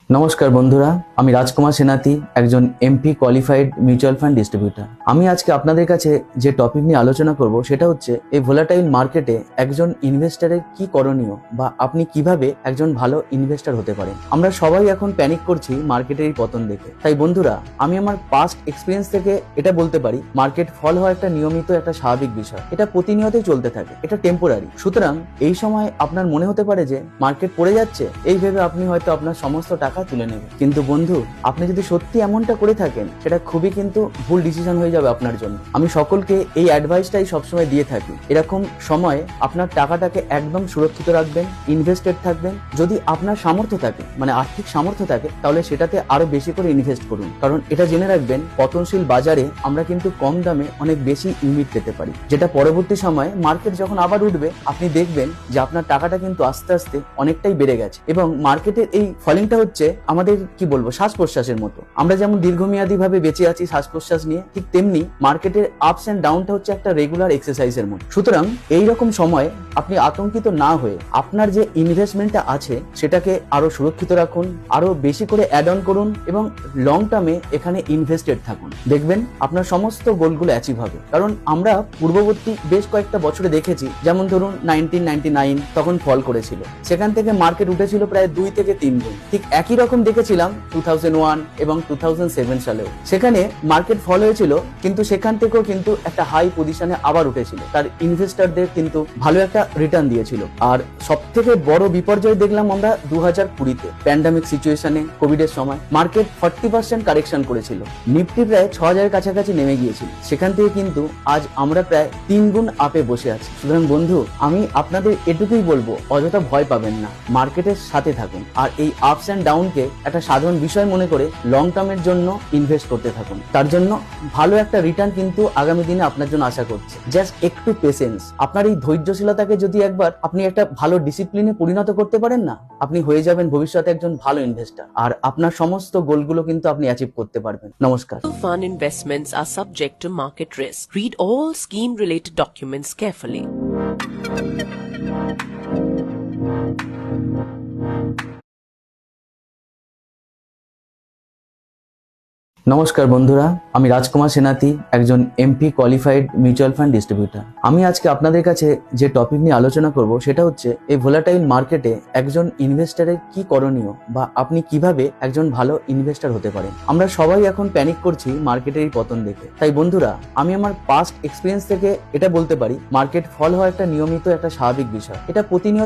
নমস্কার বন্ধুরা, আমি রাজকুমার সেনাতি, একজন MP qualified mutual fund distributor. আমি আজকে আপনাদের কাছে যে টপিক নিয়ে আলোচনা করব সেটা হচ্ছে এই ভোলাটাইল মার্কেটে একজন ইনভেস্টরের কি করণীয় বা আপনি কিভাবে একজন ভালো ইনভেস্টর হতে পারেন। আমরা সবাই এখন প্যানিক করছি মার্কেটের এই পতন দেখে। তাই বন্ধুরা, আমি আমার পাস্ট এক্সপিরিয়েন্স থেকে এটা বলতে পারি, মার্কেট ফল হওয়া একটা নিয়মিত একটা স্বাভাবিক বিষয়। এটা প্রতিনিয়তই চলতে থাকে, এটা টেম্পোরারি। সুতরাং এই সময় আপনার মনে হতে পারে যে মার্কেট পড়ে যাচ্ছে, এই ভেবে আপনি হয়তো আপনার সমস্ত টাকা তুলে নেবেন। কিন্তু বন্ধু, আপনি যদি সত্যি এমনটা করে থাকেন, সেটা খুবই কিন্তু ভুল ডিসিশন হয়ে যাবে আপনার জন্য। আমি সকলকে এই অ্যাডভাইসটাই সবসময় দিয়ে থাকি, এরকম সময় আপনার টাকাটাকে একদম সুরক্ষিত রাখবেন, ইনভেস্টেড থাকবেন। যদি আপনার সামর্থ্য থাকে, মানে আর্থিক সামর্থ্য থাকে, তাহলে সেটাতে আরো বেশি করে ইনভেস্ট করুন। কারণ এটা জেনে রাখবেন, পতনশীল বাজারে আমরা কিন্তু কম দামে অনেক বেশি ইউনিট পেতে পারি, যেটা পরবর্তী সময়ে মার্কেট যখন আবার উঠবে, আপনি দেখবেন যে আপনার টাকাটা কিন্তু আস্তে আস্তে অনেকটাই বেড়ে গেছে। এবং মার্কেটের এই ফলিংটা হচ্ছে আমাদের কি বলবো, শ্বাস প্রশ্বাসের মতো। আমরা যেমন দীর্ঘমেয়াদী ভাবে বেঁচে আছি শ্বাস প্রশ্বাস নিয়ে, ঠিক তেমনি মার্কেটের আপস এন্ড ডাউনটা হচ্ছে একটা রেগুলার এক্সারসাইজের মতো। সুতরাং এই রকম সময় আপনি আতঙ্কিত না হয়ে আপনার যে ইনভেস্টমেন্টটা আছে সেটাকে আরো সুরক্ষিত রাখুন, আরো বেশি করে অ্যাড অন করুন এবং লং টার্মে এখানে ইনভেস্টেড থাকুন। দেখবেন আপনার সমস্ত গোলগুলো অ্যাচিভ হবে। কারণ আমরা পূর্ববর্তী বেশ কয়েকটা বছরে দেখেছি, যেমন ধরুন 1999 তখন ফল করেছিল, সেখান থেকে মার্কেট উঠেছিল প্রায় 2 থেকে 3 গুণ। ঠিক একই রকম দেখেছিলাম 2001 এবং 2007 সালেও, সেখানে মার্কেট ফল হয়েছিল, কিন্তু সেখান থেকেও কিন্তু একটা হাই পজিশনে আবার উঠেছিল, তার ইনভেস্টরদের কিন্তু ভালো একটা রিটার্ন দিয়েছিল। আর সব থেকে বড় বিপর্যয় দেখলাম আমরা 2020-তে প্যান্ডামিক সিচুয়েশনে, কোভিড এর সময় মার্কেট 40% কারেকশন করেছিল, নিফটি প্রায় 6000 কাছাকাছি নেমে গিয়েছিল। সেখান থেকে কিন্তু আজ আমরা প্রায় 3 গুণ আপে বসে আছি। সুতরাং বন্ধু, আমি আপনাদের এটুকুই বলবো, অযথা ভয় পাবেন না, মার্কেটের সাথে থাকুন আর এই আপস এন্ড ডাউনকে একটা সাধারণ বিষয় মনে করে লং টার্মের জন্য ইনভেস্ট করতে থাকুন। তার জন্য ভালো একটা রিটার্ন কিন্তু আগামী দিনে আপনার জন্য আশা করছে। জাস্ট একটু পেশেন্স, আপনার এই ধৈর্যশীলতাকে যদি একবার আপনি একটা ভালো ডিসিপ্লিনে পরিণত করতে পারেন না, আপনি হয়ে যাবেন ভবিষ্যতে একজন ভালো ইনভেস্টর, আর আপনার সমস্ত গোলগুলো কিন্তু আপনি অ্যাচিভ করতে পারবেন। নমস্কার। Fund investments are subject to market risk. Read all scheme-related documents carefully. নমস্কার বন্ধুরা, আমি রাজকুমার সেনাতি, একজন MP qualified mutual fund distributor. আমি আজকে আপনাদের কাছে যে টপিক নিয়ে আলোচনা করব সেটা হচ্ছে এই ভোলাটাইল মার্কেটে একজন ইনভেস্টরের কি করণীয় বা আপনি কিভাবে একজন ভালো ইনভেস্টর হতে পারেন। আমরা সবাই এখন প্যানিক করছি মার্কেটের এই পতন দেখে। তাই বন্ধুরা, আমি আমার পাস্ট এক্সপিরিয়েন্স থেকে এটা বলতে পারি, মার্কেট ফল হওয়া একটা নিয়মিত একটা স্বাভাবিক বিষয়। এটা প্রতিনিয়ত